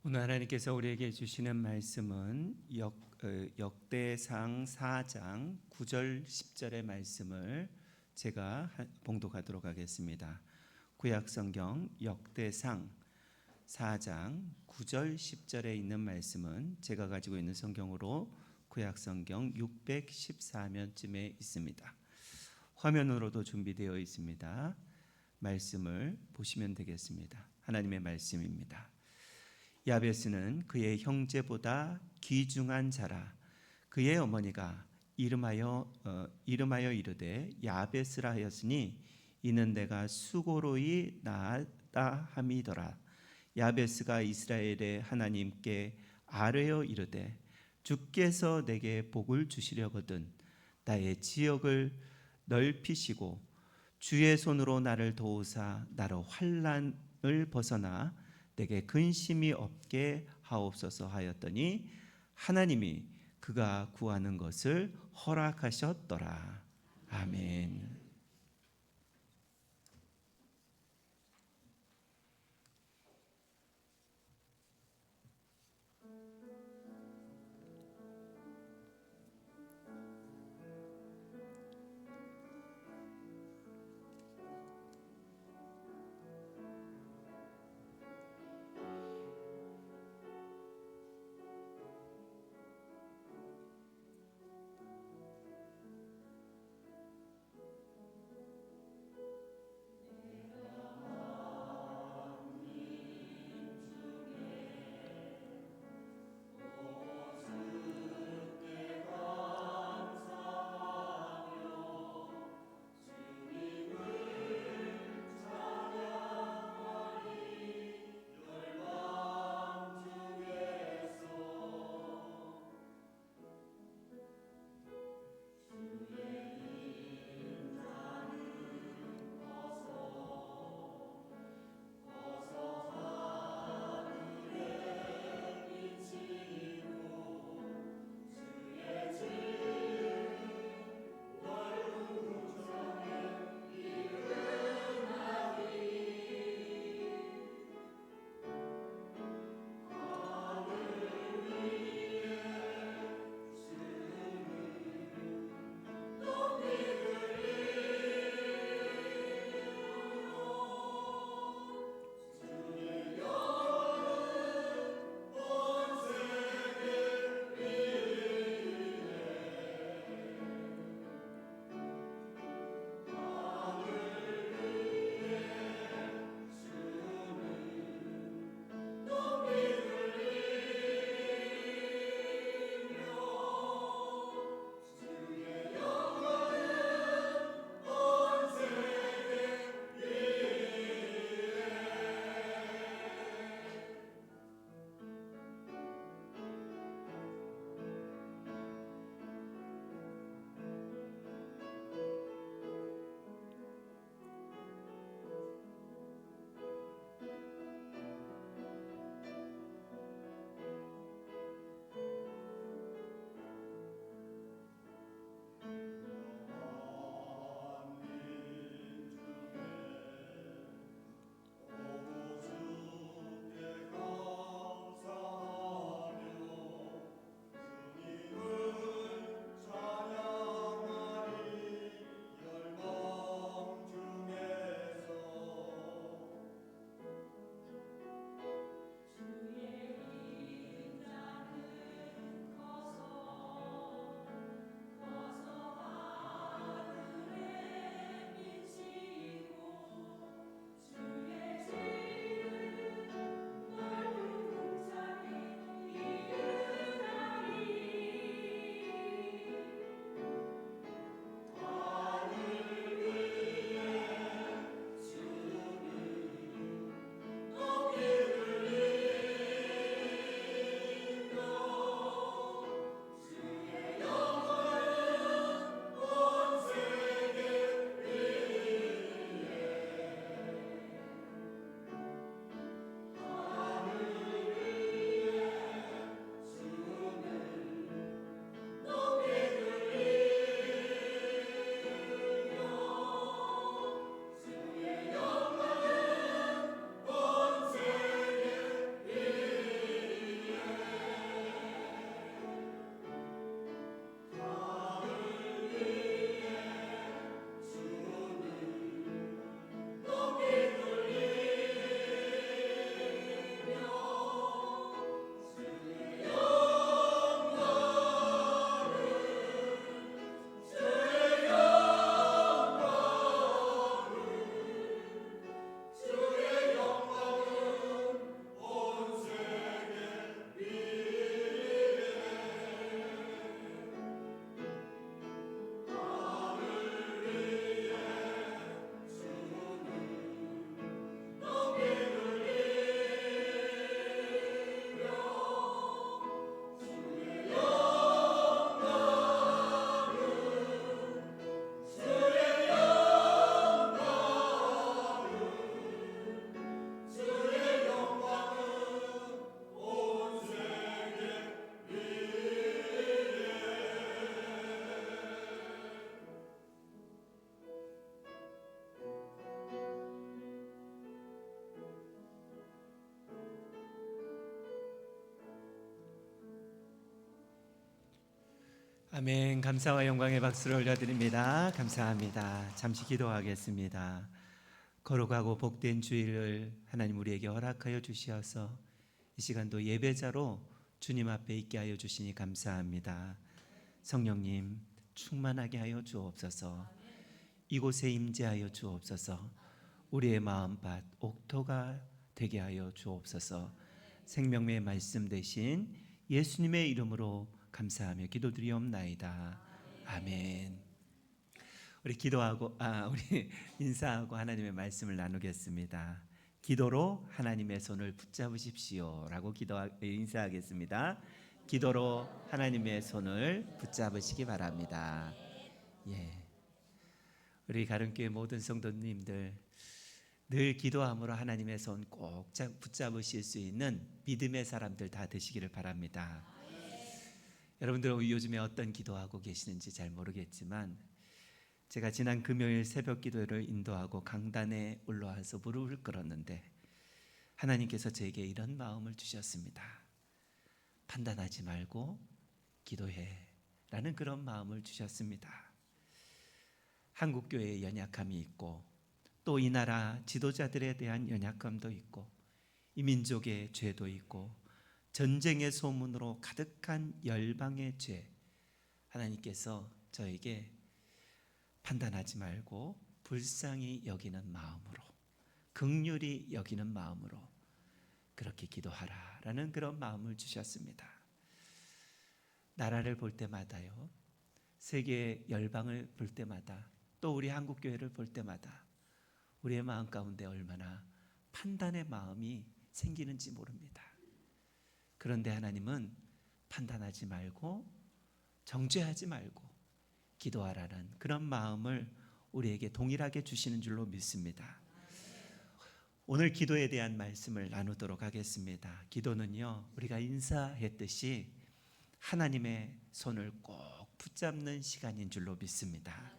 오늘 하나님께서 우리에게 주시는 말씀은 역대상 4장 9절 10절의 말씀을 제가 봉독하도록 하겠습니다. 구약성경 역대상 4장 9절 10절에 있는 말씀은 제가 가지고 있는 성경으로 구약성경 614면쯤에 있습니다. 화면으로도 준비되어 있습니다. 말씀을 보시면 되겠습니다. 하나님의 말씀입니다. 야베스는 그의 형제보다 귀중한 자라. 그의 어머니가 이름하여 이르되 야베스라 하였으니 이는 내가 수고로이 낳았다 함이더라. 야베스가 이스라엘의 하나님께 아뢰어 이르되 주께서 내게 복을 주시려거든 나의 지역을 넓히시고 주의 손으로 나를 도우사 나로 환난을 벗어나 내게 근심이 없게 하옵소서 하였더니 하나님이 그가 구하는 것을 허락하셨더라. 아멘. 아멘. 감사와 영광의 박수를 올려드립니다. 감사합니다. 잠시 기도하겠습니다. 거룩하고 복된 주일을 하나님 우리에게 허락하여 주시어서 이 시간도 예배자로 주님 앞에 있게 하여 주시니 감사합니다. 성령님 충만하게 하여 주옵소서. 이곳에 임재하여 주옵소서. 우리의 마음밭 옥토가 되게 하여 주옵소서. 생명의 말씀 대신 예수님의 이름으로 감사하며 기도드리옵나이다. 아멘. 우리 우리 인사하고 하나님의 말씀을 나누겠습니다. 기도로 하나님의 손을 붙잡으십시오라고 인사하겠습니다. 기도로 하나님의 손을 붙잡으시기 바랍니다. 예. 우리 가른교회 모든 성도님들 늘 기도함으로 하나님의 손 꼭 붙잡으실 수 있는 믿음의 사람들 다 되시기를 바랍니다. 여러분들 요즘에 어떤 기도하고 계시는지 잘 모르겠지만 제가 지난 금요일 새벽 기도를 인도하고 강단에 올라와서 무릎을 꿇었는데 하나님께서 저에게 이런 마음을 주셨습니다. 판단하지 말고 기도해 라는 그런 마음을 주셨습니다. 한국교회에 연약함이 있고 또 이 나라 지도자들에 대한 연약함도 있고 이 민족의 죄도 있고 전쟁의 소문으로 가득한 열방의 죄, 하나님께서 저에게 판단하지 말고 불쌍히 여기는 마음으로, 긍휼히 여기는 마음으로 그렇게 기도하라라는 그런 마음을 주셨습니다. 나라를 볼 때마다요, 세계 열방을 볼 때마다 또 우리 한국교회를 볼 때마다 우리의 마음 가운데 얼마나 판단의 마음이 생기는지 모릅니다. 그런데 하나님은 판단하지 말고 정죄하지 말고 기도하라는 그런 마음을 우리에게 동일하게 주시는 줄로 믿습니다. 오늘 기도에 대한 말씀을 나누도록 하겠습니다. 기도는요, 우리가 인사했듯이 하나님의 손을 꼭 붙잡는 시간인 줄로 믿습니다.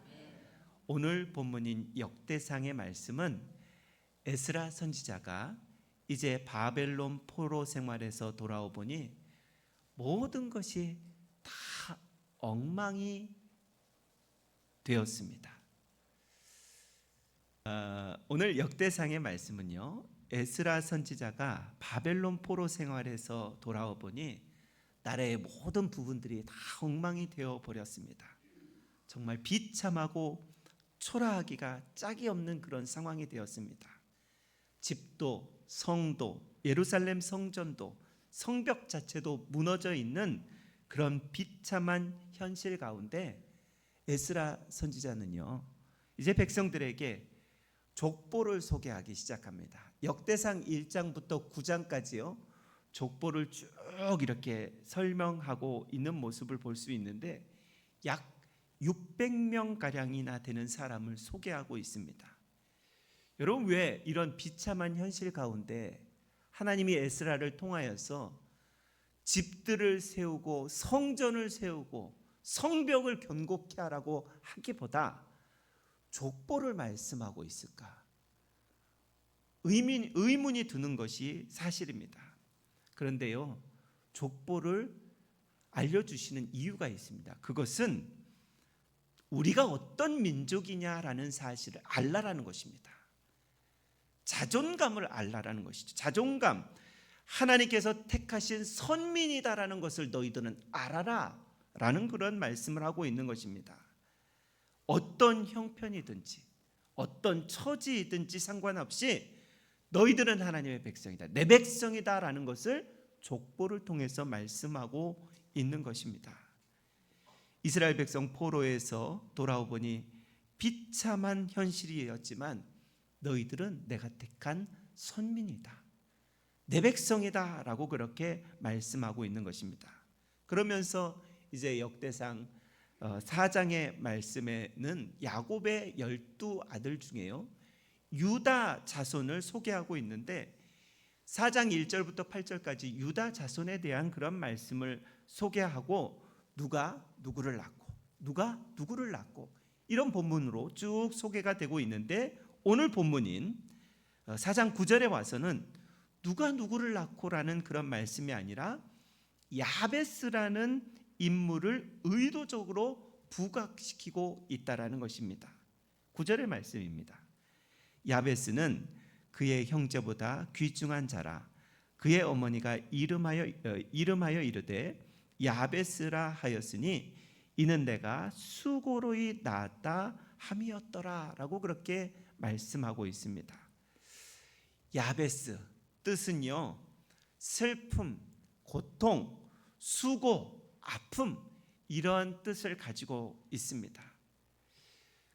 오늘 본문인 역대상의 말씀은 에스라 선지자가 이제 바벨론 포로 생활에서 돌아오보니 모든 것이 다 엉망이 되었습니다. 오늘 역대상의 말씀은요, 에스라 선지자가 바벨론 포로 생활에서 돌아오보니 나라의 모든 부분들이 다 엉망이 되어 버렸습니다. 정말 비참하고 초라하기가 짝이 없는 그런 상황이 되었습니다. 집도 성도, 예루살렘 성전도, 성벽 자체도 무너져 있는 그런 비참한 현실 가운데 에스라 선지자는요, 이제 백성들에게 족보를 소개하기 시작합니다. 역대상 1장부터 9장까지요, 족보를 쭉 이렇게 설명하고 있는 모습을 볼 수 있는데 약 600명가량이나 되는 사람을 소개하고 있습니다. 여러분, 왜 이런 비참한 현실 가운데 하나님이 에스라를 통하여서 집들을 세우고 성전을 세우고 성벽을 견고케 하라고 하기보다 족보를 말씀하고 있을까? 의문이 드는 것이 사실입니다. 그런데요, 족보를 알려주시는 이유가 있습니다. 그것은 우리가 어떤 민족이냐라는 사실을 알라라는 것입니다. 자존감을 알라라는 것이죠. 자존감, 하나님께서 택하신 선민이다라는 것을 너희들은 알아라 라는 그런 말씀을 하고 있는 것입니다. 어떤 형편이든지 어떤 처지이든지 상관없이 너희들은 하나님의 백성이다, 내 백성이다 라는 것을 족보를 통해서 말씀하고 있는 것입니다. 이스라엘 백성 포로에서 돌아오보니 비참한 현실이었지만 너희들은 내가 택한 선민이다, 내 백성이다 라고 그렇게 말씀하고 있는 것입니다. 그러면서 이제 역대상 4장의 말씀에는 야곱의 12아들 중에요, 유다 자손을 소개하고 있는데 4장 1절부터 8절까지 유다 자손에 대한 그런 말씀을 소개하고 누가 누구를 낳고 누가 누구를 낳고 이런 본문으로 쭉 소개가 되고 있는데 오늘 본문인 4장 9절에 와서는 누가 누구를 낳고라는 그런 말씀이 아니라 야베스라는 인물을 의도적으로 부각시키고 있다라는 것입니다. 9절의 말씀입니다. 야베스는 그의 형제보다 귀중한 자라. 그의 어머니가 이름하여 이르되 야베스라 하였으니 이는 내가 수고로이 낳았다 함이었더라라고 그렇게 말씀하고 있습니다. 야베스 뜻은요, 슬픔, 고통, 수고, 아픔, 이런 뜻을 가지고 있습니다.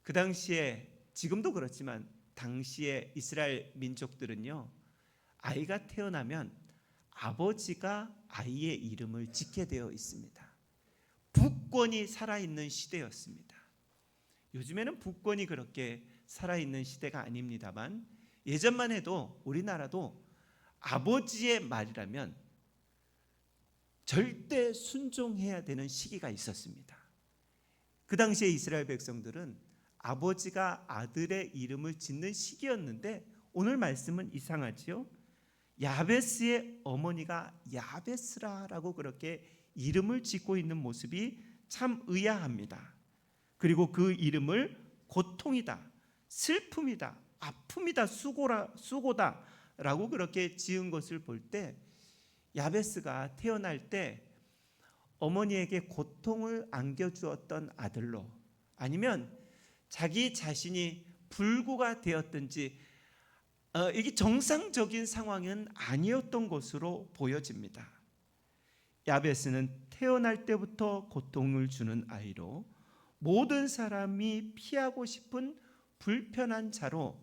그 당시에, 지금도 그렇지만 당시에 이스라엘 민족들은요, 아이가 태어나면 아버지가 아이의 이름을 짓게 되어 있습니다. 부권이 살아있는 시대였습니다. 요즘에는 부권이 그렇게 살아있는 시대가 아닙니다만, 예전만 해도 우리나라도 아버지의 말이라면 절대 순종해야 되는 시기가 있었습니다. 그 당시에 이스라엘 백성들은 아버지가 아들의 이름을 짓는 시기였는데, 오늘 말씀은 이상하지요. 야베스의 어머니가 야베스라라고 그렇게 이름을 짓고 있는 모습이 참 의아합니다. 그리고 그 이름을 고통이다, 슬픔이다, 아픔이다, 수고다라고 그렇게 지은 것을 볼 때, 야베스가 태어날 때 어머니에게 고통을 안겨주었던 아들로, 아니면 자기 자신이 불구가 되었든지 이게 정상적인 상황은 아니었던 것으로 보여집니다. 야베스는 태어날 때부터 고통을 주는 아이로 모든 사람이 피하고 싶은 불편한 자로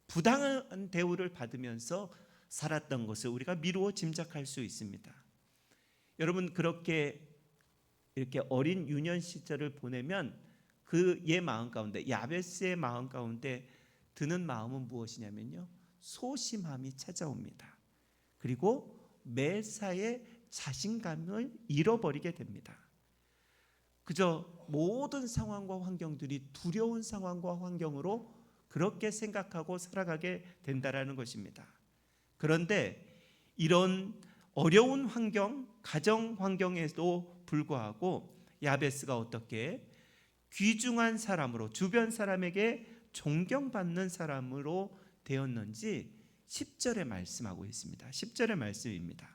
부당한 대우를 받으면서 살았던 것을 우리가 미루어 짐작할 수 있습니다. 여러분, 그렇게 이렇게 어린 유년 시절을 보내면 그의 마음 가운데, 야베스의 마음 가운데 드는 마음은 무엇이냐면요, 소심함이 찾아옵니다. 그리고 매사에 자신감을 잃어버리게 됩니다. 그저 모든 상황과 환경들이 두려운 상황과 환경으로 그렇게 생각하고 살아가게 된다라는 것입니다. 그런데 이런 어려운 환경, 가정 환경에도 불구하고 야베스가 어떻게 귀중한 사람으로, 주변 사람에게 존경받는 사람으로 되었는지 10절에 말씀하고 있습니다. 10절의 말씀입니다.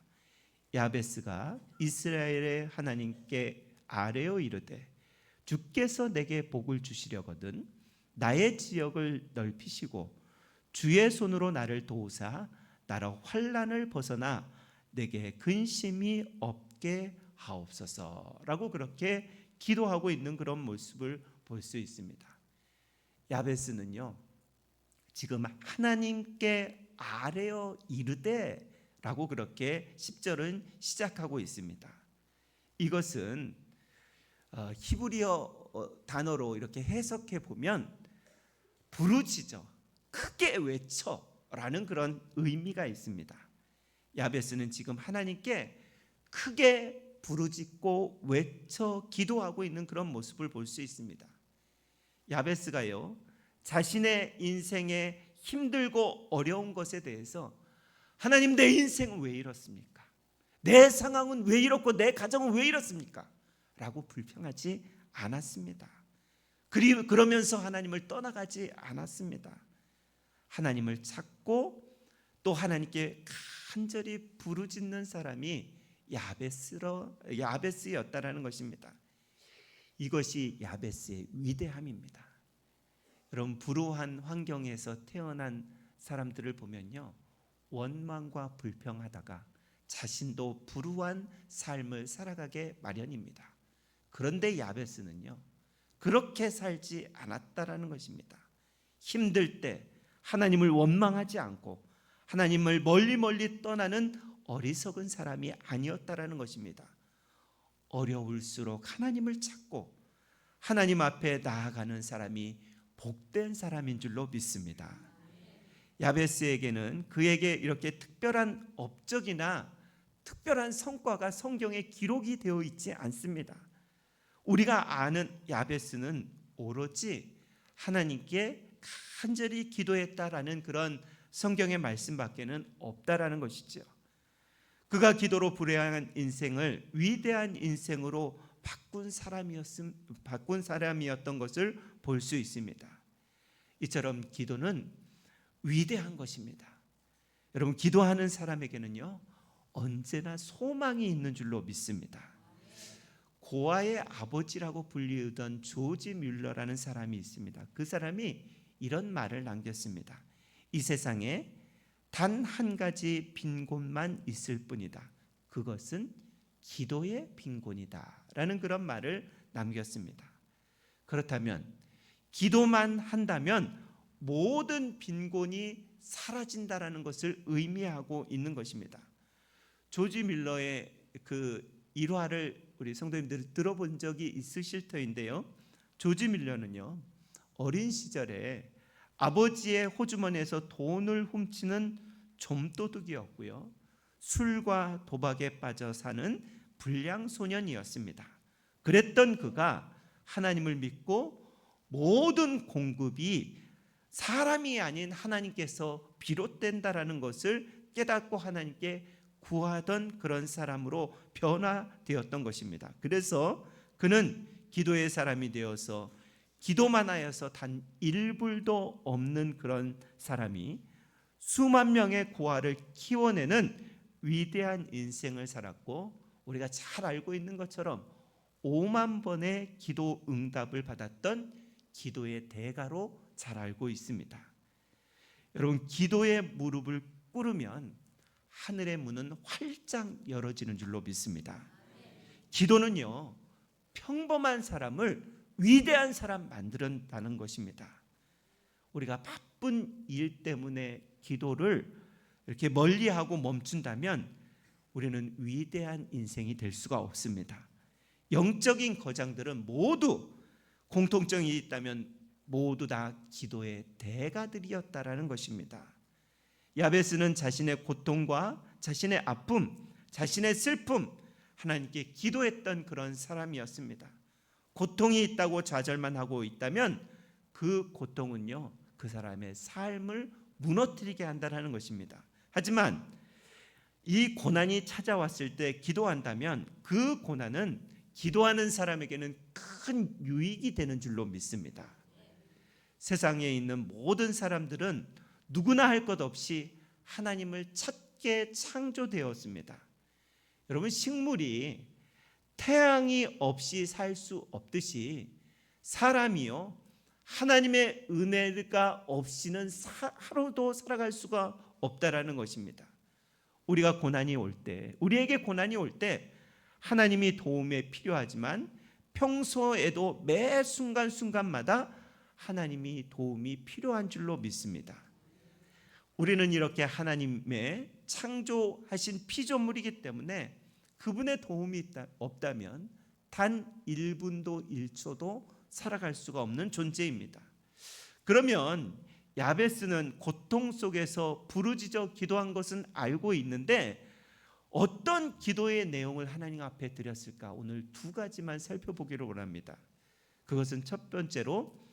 야베스가 이스라엘의 하나님께 아뢰어 이르되 주께서 내게 복을 주시려거든 나의 지역을 넓히시고 주의 손으로 나를 도우사 나라 환난을 벗어나 내게 근심이 없게 하옵소서라고 그렇게 기도하고 있는 그런 모습을 볼 수 있습니다. 야베스는요, 지금 하나님께 아뢰어 이르되 라고 그렇게 10절은 시작하고 있습니다. 이것은 히브리어 단어로 이렇게 해석해 보면 부르짖어, 크게 외쳐 라는 그런 의미가 있습니다. 야베스는 지금 하나님께 크게 부르짖고 외쳐 기도하고 있는 그런 모습을 볼 수 있습니다. 야베스가요, 자신의 인생의 힘들고 어려운 것에 대해서 하나님, 내 인생은 왜 이렇습니까? 내 상황은 왜 이렇고 내 가정은 왜 이렇습니까? 라고 불평하지 않았습니다. 그러면서 하나님을 떠나가지 않았습니다. 하나님을 찾고 또 하나님께 간절히 부르짖는 사람이 야베스였다라는 것입니다. 이것이 야베스의 위대함입니다. 여러분, 불우한 환경에서 태어난 사람들을 보면요, 원망과 불평하다가 자신도 불우한 삶을 살아가게 마련입니다. 그런데 야베스는요, 그렇게 살지 않았다라는 것입니다. 힘들 때 하나님을 원망하지 않고 하나님을 멀리 떠나는 어리석은 사람이 아니었다라는 것입니다. 어려울수록 하나님을 찾고 하나님 앞에 나아가는 사람이 복된 사람인 줄로 믿습니다. 야베스에게는 그에게 이렇게 특별한 업적이나 특별한 성과가 성경에 기록이 되어 있지 않습니다. 우리가 아는 야베스는 오로지 하나님께 간절히 기도했다라는 그런 성경의 말씀밖에는 없다라는 것이죠. 그가 기도로 불행한 인생을 위대한 인생으로 바꾼 사람이었던 것을 볼 수 있습니다. 이처럼 기도는 위대한 것입니다. 여러분, 기도하는 사람에게는요, 언제나 소망이 있는 줄로 믿습니다. 고아의 아버지라고 불리우던 조지 뮬러라는 사람이 있습니다. 그 사람이 이런 말을 남겼습니다. 이 세상에 단 한 가지 빈 곳만 있을 뿐이다. 그것은 기도의 빈곤이다 라는 그런 말을 남겼습니다. 그렇다면 기도만 한다면 모든 빈곤이 사라진다라는 것을 의미하고 있는 것입니다. 조지 밀러의 그 일화를 우리 성도님들 들어본 적이 있으실 터인데요, 조지 밀러는요, 어린 시절에 아버지의 호주머니에서 돈을 훔치는 좀도둑이었고요, 술과 도박에 빠져 사는 불량 소년이었습니다. 그랬던 그가 하나님을 믿고 모든 공급이 사람이 아닌 하나님께서 비롯된다라는 것을 깨닫고 하나님께 구하던 그런 사람으로 변화되었던 것입니다. 그래서 그는 기도의 사람이 되어서 기도만 하여서 단 1불도 없는 그런 사람이 수만 명의 고아를 키워내는 위대한 인생을 살았고, 우리가 잘 알고 있는 것처럼 5만 번의 기도 응답을 받았던 기도의 대가로 잘 알고 있습니다. 여러분, 기도의 무릎을 꿇으면 하늘의 문은 활짝 열어지는 줄로 믿습니다. 기도는요, 평범한 사람을 위대한 사람 만든다는 것입니다. 우리가 바쁜 일 때문에 기도를 이렇게 멀리하고 멈춘다면 우리는 위대한 인생이 될 수가 없습니다. 영적인 거장들은 모두 공통점이 있다면 모두 다 기도의 대가들이었다라는 것입니다. 야베스는 자신의 고통과 자신의 아픔, 자신의 슬픔, 하나님께 기도했던 그런 사람이었습니다. 고통이 있다고 좌절만 하고 있다면 그 고통은요, 그 사람의 삶을 무너뜨리게 한다는 것입니다. 하지만 이 고난이 찾아왔을 때 기도한다면 그 고난은 기도하는 사람에게는 큰 유익이 되는 줄로 믿습니다. 세상에 있는 모든 사람들은 누구나 할 것 없이 하나님을 찾게 창조되었습니다. 여러분, 식물이 태양이 없이 살 수 없듯이 사람이요, 하나님의 은혜가 없이는 하루도 살아갈 수가 없다라는 것입니다. 우리가 고난이 올 때, 우리에게 고난이 올 때 하나님이 도움에 필요하지만 평소에도 매 순간순간마다 하나님이 도움이 필요한 줄로 믿습니다. 우리는 이렇게 하나님의 창조하신 피조물이기 때문에 그분의 도움이 없다면 단 1분도 1초도 살아갈 수가 없는 존재입니다. 그러면 야베스는 고통 속에서 부르짖어 기도한 것은 알고 있는데 어떤 기도의 내용을 하나님 앞에 드렸을까? 오늘 두 가지만 살펴보기를 원합니다. 그것은 첫 번째로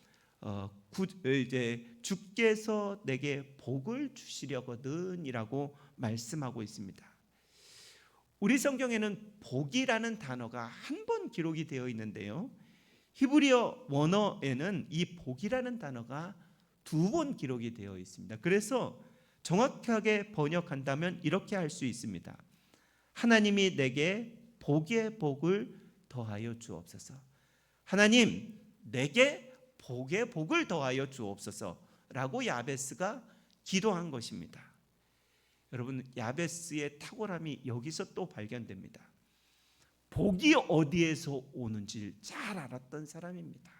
이제 주께서 내게 복을 주시려거든이라고 말씀하고 있습니다. 우리 성경에는 복이라는 단어가 한 번 기록이 되어 있는데요, 히브리어 원어에는 이 복이라는 단어가 2번 기록이 되어 있습니다. 그래서 정확하게 번역한다면 이렇게 할 수 있습니다. 하나님이 내게 복의 복을 더하여 주옵소서. 하나님, 내게 복의 복을 더하여 주옵소서라고 야베스가 기도한 것입니다. 여러분, 야베스의 탁월함이 여기서 또 발견됩니다. 복이 어디에서 오는지 잘 알았던 사람입니다.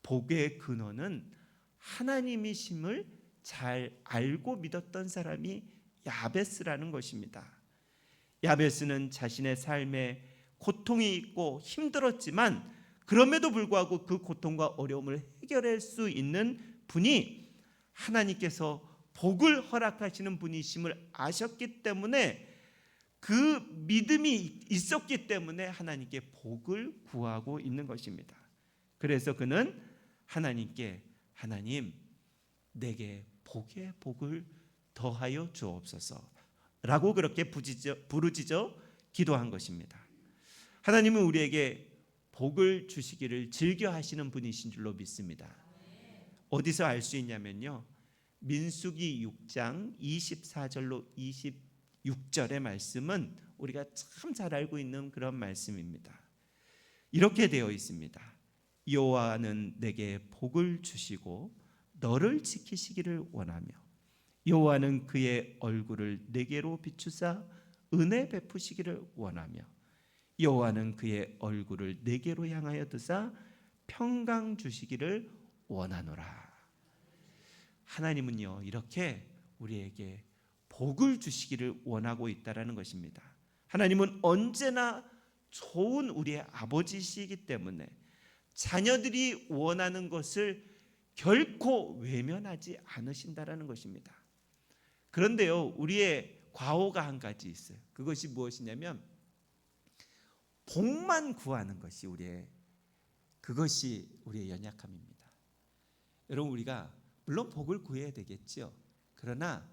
복의 근원은 하나님이심을 잘 알고 믿었던 사람이 야베스라는 것입니다. 야베스는 자신의 삶에 고통이 있고 힘들었지만 그럼에도 불구하고 그 고통과 어려움을 해결할 수 있는 분이 하나님께서 복을 허락하시는 분이심을 아셨기 때문에, 그 믿음이 있었기 때문에 하나님께 복을 구하고 있는 것입니다. 그래서 그는 하나님께, 하나님, 내게 복의 복을 더하여 주옵소서 라고 그렇게 부르짖어 기도한 것입니다. 하나님은 우리에게 복을 주시기를 즐겨 하시는 분이신 줄로 믿습니다. 어디서 알 수 있냐면요, 민수기 6장 24절로 26절의 말씀은 우리가 참 잘 알고 있는 그런 말씀입니다. 이렇게 되어 있습니다. 여호와는 내게 복을 주시고 너를 지키시기를 원하며 여호와는 그의 얼굴을 내게로 비추사 은혜 베푸시기를 원하며 여호와는 그의 얼굴을 내게로 향하여 드사 평강 주시기를 원하노라. 하나님은요, 이렇게 우리에게 복을 주시기를 원하고 있다라는 것입니다. 하나님은 언제나 좋은 우리의 아버지시기 때문에 자녀들이 원하는 것을 결코 외면하지 않으신다라는 것입니다. 그런데요, 우리의 과오가 한 가지 있어요. 그것이 무엇이냐면 복만 구하는 것이 그것이 우리의 연약함입니다. 여러분, 우리가 물론 복을 구해야 되겠죠. 그러나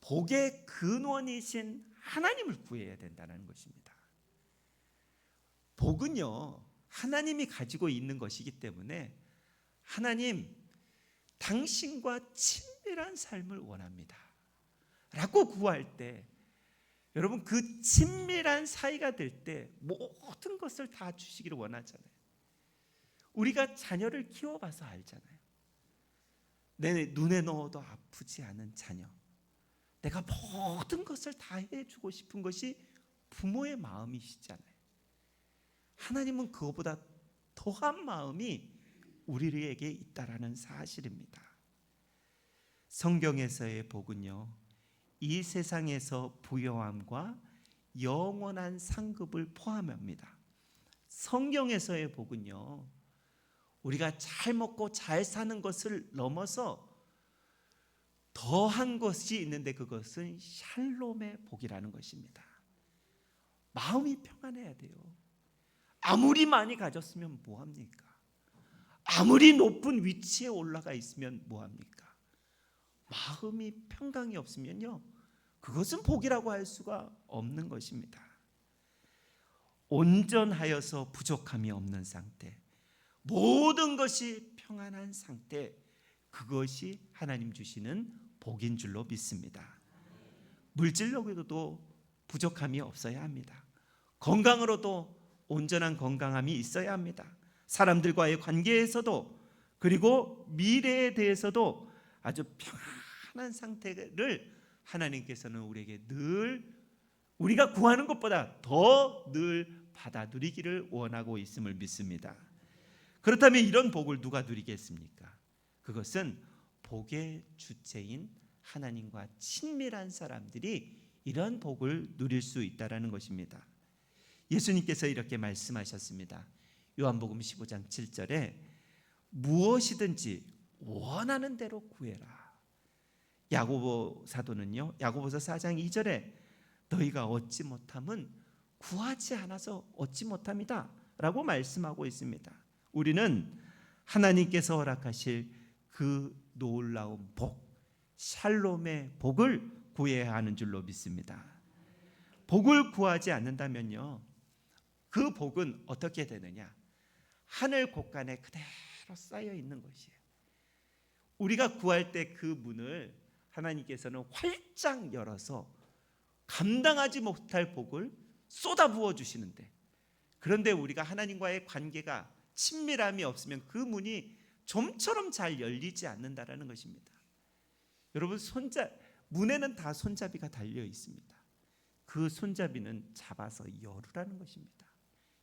복의 근원이신 하나님을 구해야 된다는 것입니다. 복은요, 하나님이 가지고 있는 것이기 때문에 하나님, 당신과 친밀한 삶을 원합니다 라고 구할 때, 여러분, 그 친밀한 사이가 될 때 모든 것을 다 주시기를 원하잖아요. 우리가 자녀를 키워봐서 알잖아요. 내 눈에 넣어도 아프지 않은 자녀, 내가 모든 것을 다 해주고 싶은 것이 부모의 마음이시잖아요. 하나님은 그거보다 더한 마음이 우리에게 있다라는 사실입니다. 성경에서의 복은요, 이 세상에서 부요함과 영원한 상급을 포함합니다. 성경에서의 복은요, 우리가 잘 먹고 잘 사는 것을 넘어서 더한 것이 있는데 그것은 샬롬의 복이라는 것입니다. 마음이 평안해야 돼요. 아무리 많이 가졌으면 뭐합니까? 아무리 높은 위치에 올라가 있으면 뭐합니까? 마음이 평강이 없으면요, 그것은 복이라고 할 수가 없는 것입니다. 온전하여서 부족함이 없는 상태, 모든 것이 평안한 상태, 그것이 하나님 주시는 복인 줄로 믿습니다. 물질적으로도 부족함이 없어야 합니다. 건강으로도 온전한 건강함이 있어야 합니다. 사람들과의 관계에서도, 그리고 미래에 대해서도 아주 평안한 상태를 하나님께서는 우리에게 늘 우리가 구하는 것보다 더 늘 받아 누리기를 원하고 있음을 믿습니다. 그렇다면 이런 복을 누가 누리겠습니까? 그것은 복의 주체인 하나님과 친밀한 사람들이 이런 복을 누릴 수 있다라는 것입니다. 예수님께서 이렇게 말씀하셨습니다. 요한복음 15장 7절에 무엇이든지 원하는 대로 구해라. 야고보 사도는요, 야고보서 4장 2절에 너희가 얻지 못함은 구하지 않아서 얻지 못함이다 라고 말씀하고 있습니다. 우리는 하나님께서 허락하실 그 놀라운 복, 샬롬의 복을 구해야 하는 줄로 믿습니다. 복을 구하지 않는다면요, 그 복은 어떻게 되느냐? 하늘 곳간에 그대로 쌓여 있는 것이에요. 우리가 구할 때 그 문을 하나님께서는 활짝 열어서 감당하지 못할 복을 쏟아부어 주시는데, 그런데 우리가 하나님과의 관계가 친밀함이 없으면 그 문이 좀처럼 잘 열리지 않는다라는 것입니다. 여러분, 문에는 다 손잡이가 달려 있습니다. 그 손잡이는 잡아서 열으라는 것입니다.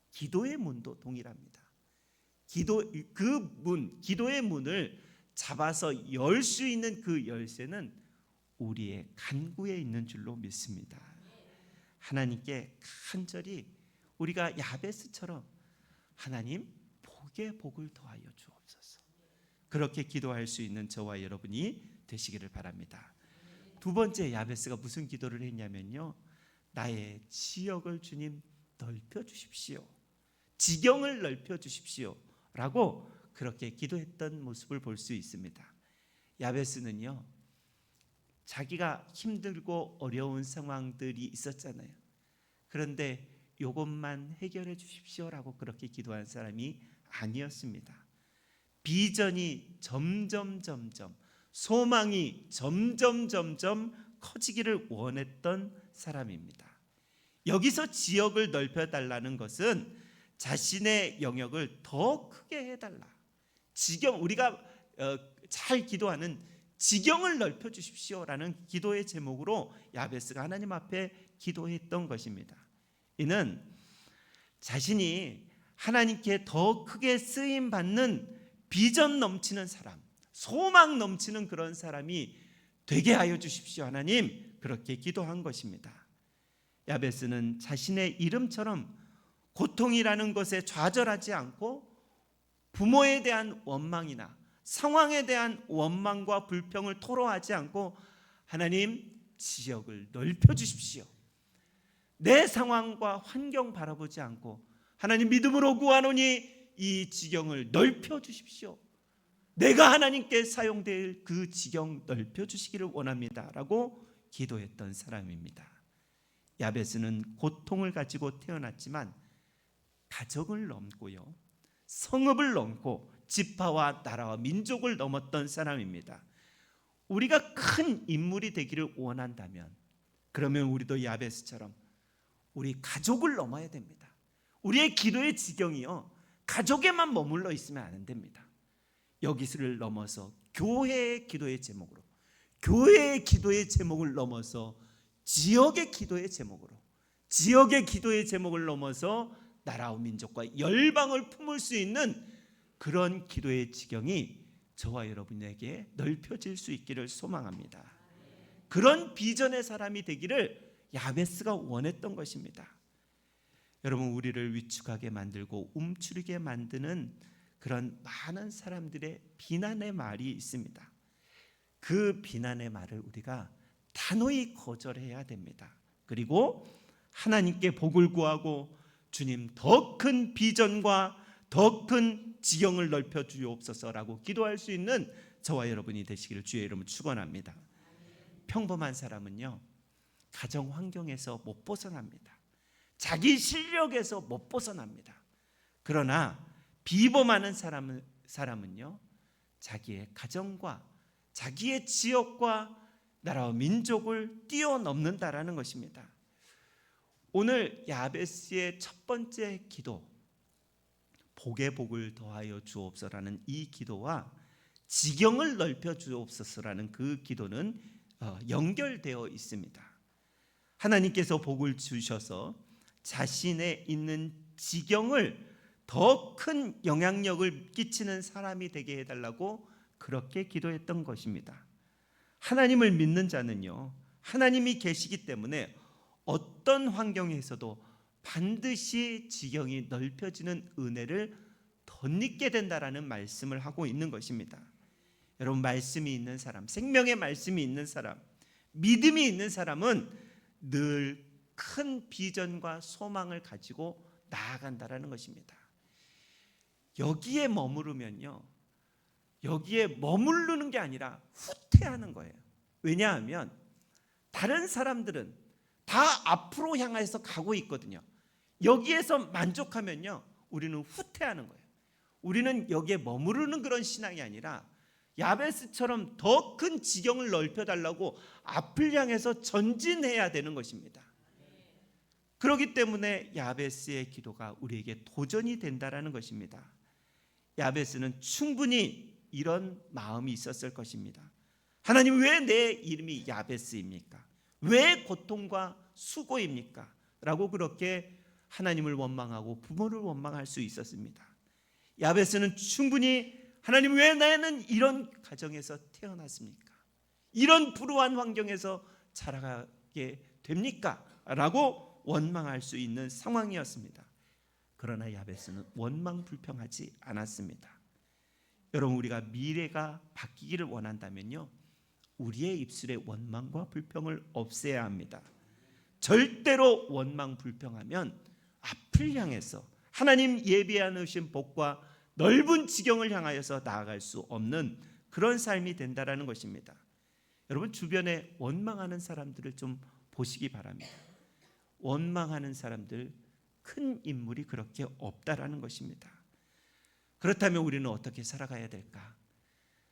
기도의 문도 동일합니다. 기도의 문을 잡아서 열 수 있는 그 열쇠는 우리의 간구에 있는 줄로 믿습니다. 하나님께 간절히 우리가 야베스처럼 하나님, 복의 복을 더하여 주옵소서, 그렇게 기도할 수 있는 저와 여러분이 되시기를 바랍니다. 두 번째, 야베스가 무슨 기도를 했냐면요, 나의 지역을 주님 넓혀 주십시오, 지경을 넓혀 주십시오 라고 그렇게 기도했던 모습을 볼 수 있습니다. 야베스는요, 자기가 힘들고 어려운 상황들이 있었잖아요. 그런데 요것만 해결해 주십시오라고 그렇게 기도한 사람이 아니었습니다. 비전이 점점 소망이 점점 커지기를 원했던 사람입니다. 여기서 지역을 넓혀달라는 것은 자신의 영역을 더 크게 해달라. 우리가 잘 기도하는 지경을 넓혀주십시오라는 기도의 제목으로 야베스가 하나님 앞에 기도했던 것입니다. 이는 자신이 하나님께 더 크게 쓰임받는 비전 넘치는 사람, 소망 넘치는 그런 사람이 되게 하여 주십시오 하나님, 그렇게 기도한 것입니다. 야베스는 자신의 이름처럼 고통이라는 것에 좌절하지 않고 부모에 대한 원망이나 상황에 대한 원망과 불평을 토로하지 않고 하나님, 지역을 넓혀 주십시오. 내 상황과 환경 바라보지 않고 하나님, 믿음으로 구하노니 이 지경을 넓혀 주십시오. 내가 하나님께 사용될 그 지경 넓혀 주시기를 원합니다 라고 기도했던 사람입니다. 야베스는 고통을 가지고 태어났지만 가정을 넘고요, 성읍을 넘고 지파와 나라와 민족을 넘었던 사람입니다. 우리가 큰 인물이 되기를 원한다면 그러면 우리도 야베스처럼 우리 가족을 넘어야 됩니다. 우리의 기도의 지경이요, 가족에만 머물러 있으면 안 됩니다. 여기를 넘어서 교회의 기도의 제목으로, 교회의 기도의 제목을 넘어서 지역의 기도의 제목으로, 지역의 기도의 제목을 넘어서 나라와 민족과 열방을 품을 수 있는 그런 기도의 지경이 저와 여러분에게 넓혀질 수 있기를 소망합니다. 그런 비전의 사람이 되기를 야베스가 원했던 것입니다. 여러분, 우리를 위축하게 만들고 움츠리게 만드는 그런 많은 사람들의 비난의 말이 있습니다. 그 비난의 말을 우리가 단호히 거절해야 됩니다. 그리고 하나님께 복을 구하고 주님, 더 큰 비전과 더 큰 지경을 넓혀 주옵소서라고 기도할 수 있는 저와 여러분이 되시기를 주의 이름으로 축원합니다. 평범한 사람은요, 가정 환경에서 못 벗어납니다. 자기 실력에서 못 벗어납니다. 그러나 비범하는 사람은요, 자기의 가정과 자기의 지역과 나라와 민족을 뛰어넘는다라는 것입니다. 오늘 야베스의 첫 번째 기도, 복의 복을 더하여 주옵소서라는 이 기도와 지경을 넓혀 주옵소서라는 그 기도는 연결되어 있습니다. 하나님께서 복을 주셔서 자신의 있는 지경을 더 큰 영향력을 끼치는 사람이 되게 해달라고 그렇게 기도했던 것입니다. 하나님을 믿는 자는요, 하나님이 계시기 때문에 어떤 환경에서도 반드시 지경이 넓혀지는 은혜를 덧입게 된다라는 말씀을 하고 있는 것입니다. 여러분, 말씀이 있는 사람, 생명의 말씀이 있는 사람, 믿음이 있는 사람은 늘 큰 비전과 소망을 가지고 나아간다라는 것입니다. 여기에 머무르면요, 여기에 머무르는 게 아니라 후퇴하는 거예요. 왜냐하면 다른 사람들은 다 앞으로 향해서 가고 있거든요. 여기에서 만족하면요, 우리는 후퇴하는 거예요. 우리는 여기에 머무르는 그런 신앙이 아니라 야베스처럼 더 큰 지경을 넓혀달라고 앞을 향해서 전진해야 되는 것입니다. 그렇기 때문에 야베스의 기도가 우리에게 도전이 된다라는 것입니다. 야베스는 충분히 이런 마음이 있었을 것입니다. 하나님, 왜 내 이름이 야베스입니까? 왜 고통과 수고입니까? 라고 그렇게 하나님을 원망하고 부모를 원망할 수 있었습니다. 야베스는 충분히 하나님, 왜 나는 이런 가정에서 태어났습니까? 이런 불우한 환경에서 자라게 됩니까? 라고 원망할 수 있는 상황이었습니다. 그러나 야베스는 원망 불평하지 않았습니다. 여러분, 우리가 미래가 바뀌기를 원한다면요, 우리의 입술에 원망과 불평을 없애야 합니다. 절대로 원망 불평하면 앞을 향해서 하나님 예비해 놓으신 복과 넓은 지경을 향하여서 나아갈 수 없는 그런 삶이 된다라는 것입니다. 여러분, 주변에 원망하는 사람들을 좀 보시기 바랍니다. 원망하는 사람들 큰 인물이 그렇게 없다라는 것입니다. 그렇다면 우리는 어떻게 살아가야 될까?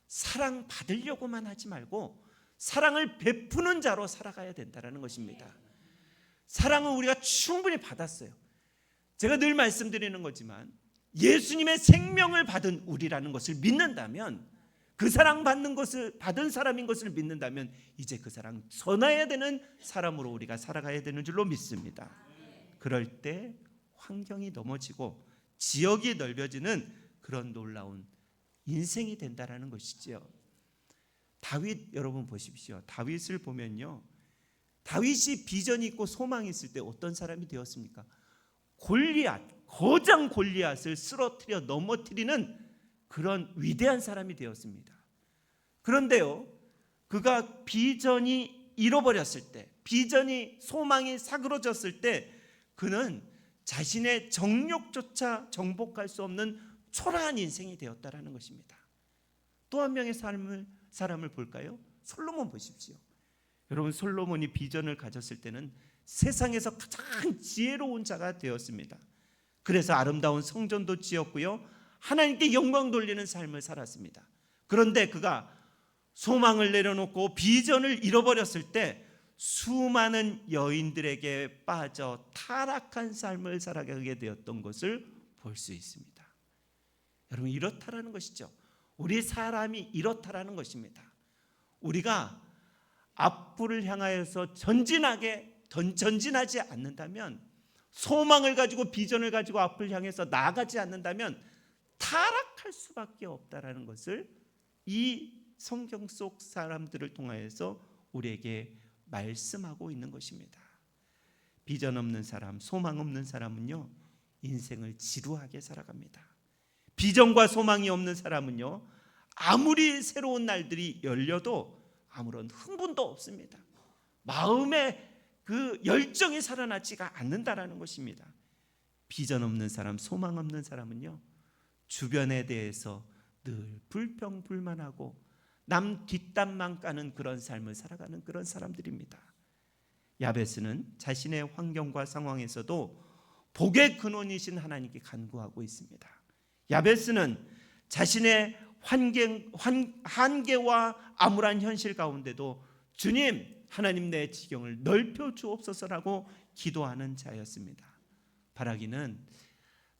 사랑 받으려고만 하지 말고 사랑을 베푸는 자로 살아가야 된다는 것입니다. 사랑은 우리가 충분히 받았어요. 제가 늘 말씀드리는 거지만 예수님의 생명을 받은 우리라는 것을 믿는다면, 그 사랑 받는 것을 받은 사람인 것을 믿는다면 이제 그 사랑 전해야 되는 사람으로 우리가 살아가야 되는 줄로 믿습니다. 그럴 때 환경이 넘어지고 지역이 넓어지는 그런 놀라운 인생이 된다라는 것이죠. 다윗 여러분 보십시오. 다윗을 보면요, 다윗이 비전이 있고 소망이 있을 때 어떤 사람이 되었습니까? 거장 골리앗을 쓰러뜨려 넘어뜨리는 그런 위대한 사람이 되었습니다. 그런데요, 그가 비전이 잃어버렸을 때, 비전이 소망이 사그러졌을 때 그는 자신의 정욕조차 정복할 수 없는 초라한 인생이 되었다라는 것입니다. 또 한 명의 사람을 볼까요? 솔로몬 보십시오. 여러분, 솔로몬이 비전을 가졌을 때는 세상에서 가장 지혜로운 자가 되었습니다. 그래서 아름다운 성전도 지었고요, 하나님께 영광 돌리는 삶을 살았습니다. 그런데 그가 소망을 내려놓고 비전을 잃어버렸을 때 수많은 여인들에게 빠져 타락한 삶을 살아가게 되었던 것을 볼 수 있습니다. 여러분, 이렇다라는 것이죠. 우리 사람이 이렇다라는 것입니다. 우리가 앞을 향하여서 전진하지 않는다면, 소망을 가지고 비전을 가지고 앞을 향해서 나아가지 않는다면 타락할 수밖에 없다라는 것을 이 성경 속 사람들을 통하여서 우리에게 말씀하고 있는 것입니다. 비전 없는 사람, 소망 없는 사람은요, 인생을 지루하게 살아갑니다. 비전과 소망이 없는 사람은요, 아무리 새로운 날들이 열려도 아무런 흥분도 없습니다. 마음에 그 열정이 살아나지가 않는다라는 것입니다. 비전 없는 사람, 소망 없는 사람은요, 주변에 대해서 늘 불평불만하고 남 뒷담만 까는 그런 삶을 살아가는 그런 사람들입니다. 야베스는 자신의 환경과 상황에서도 복의 근원이신 하나님께 간구하고 있습니다. 야베스는 자신의 한계와 암울한 현실 가운데도 주님, 하나님 내 지경을 넓혀 주옵소서라고 기도하는 자였습니다. 바라기는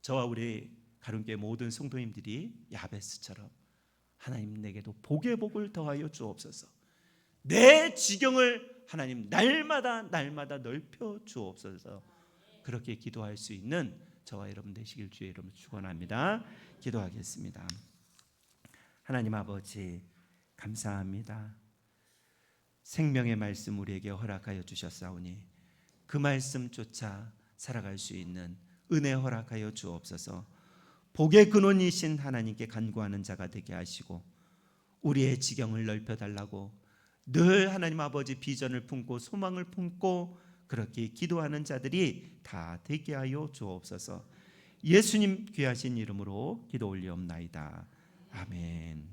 저와 우리 가론교회 모든 성도님들이 야베스처럼 하나님 내게도 복의 복을 더하여 주옵소서, 내 지경을 하나님 날마다 넓혀 주옵소서, 그렇게 기도할 수 있는 저와 여러분 되시길 주의 이름으로 축원합니다. 기도하겠습니다. 하나님 아버지, 감사합니다. 생명의 말씀 우리에게 허락하여 주셨사오니 그 말씀 쫓아 살아갈 수 있는 은혜 허락하여 주옵소서. 복의 근원이신 하나님께 간구하는 자가 되게 하시고 우리의 지경을 넓혀달라고 늘 하나님 아버지 비전을 품고 소망을 품고 그렇게 기도하는 자들이 다 되게 하여 주옵소서. 예수님 귀하신 이름으로 기도 올리옵나이다. 아멘.